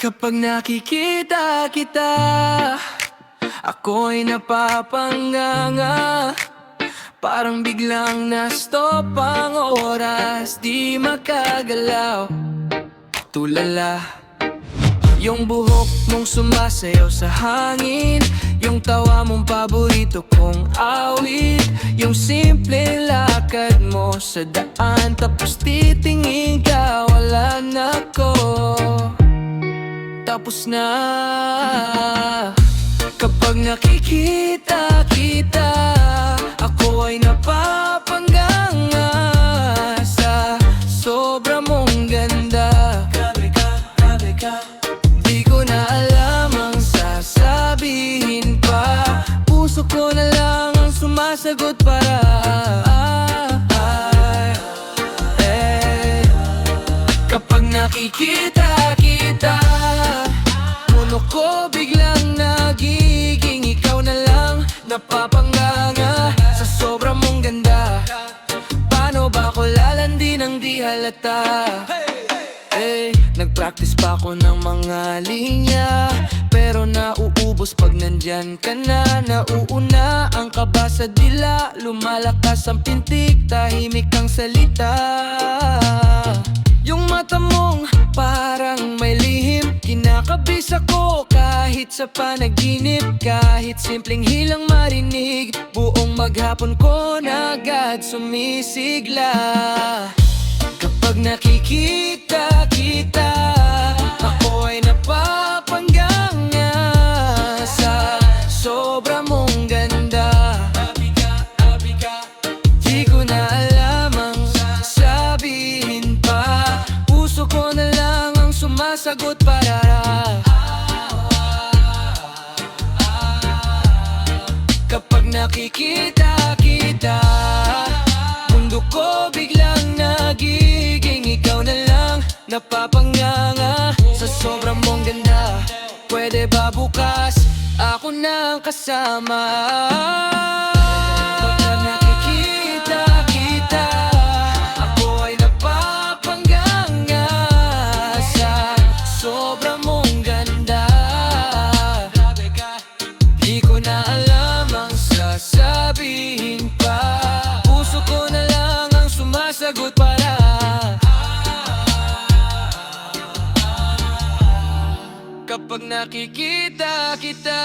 Kapag nakikita kita, ako'y napapanganga. Parang biglang na-stop ang oras, di makagalaw. Tulala, yung buhok mong sumasayaw sa hangin, yung tawa mong paborito kong awit, yung simpleng lakad mo sa daan, tapos titingin ka, wala na ko. Tapos na. Kapag nakikita kita, ako ay napapanganga sa sobra mong ganda. Grabe ka, grabe ka. Di ko na alam ang sasabihin pa. Puso ko na lang ang sumasagot para kapag nakikita kita, puno ko biglang nagiging ikaw na lang. Napapanganga sa sobrang mong ganda. Paano ba ako lalandi nang di halata? Nag-practice pa ako ng mga linya, pero nauubos pag nandyan ka na. Nauuna ang kaba sa dila, lumalakas ang pintig, tahimik ang salita. Yung mata mong parang may lihim, kinakabis ako kahit sa panaginip. Kahit simpleng hilang marinig, buong maghapon ko na agad sumisigla. Kapag nakikita kita, ako ay napapanganga sa sobra mong ganda. Di ko na alam ang sasabihin pa. Puso ko na lang ang sumasagot para kapag nakikita kita, mundo ko biglang nagiging ikaw na lang. Napapanganga sa sobrang mong ganda. Pwede ba bukas ako na ang kasama? Kapag nakikita kita, ako ay napapanganga sa sobrang mong ganda. Di ko na alam ang sasabihin pa. Puso ko na lang ang sumasagot para kapag nakikita kita.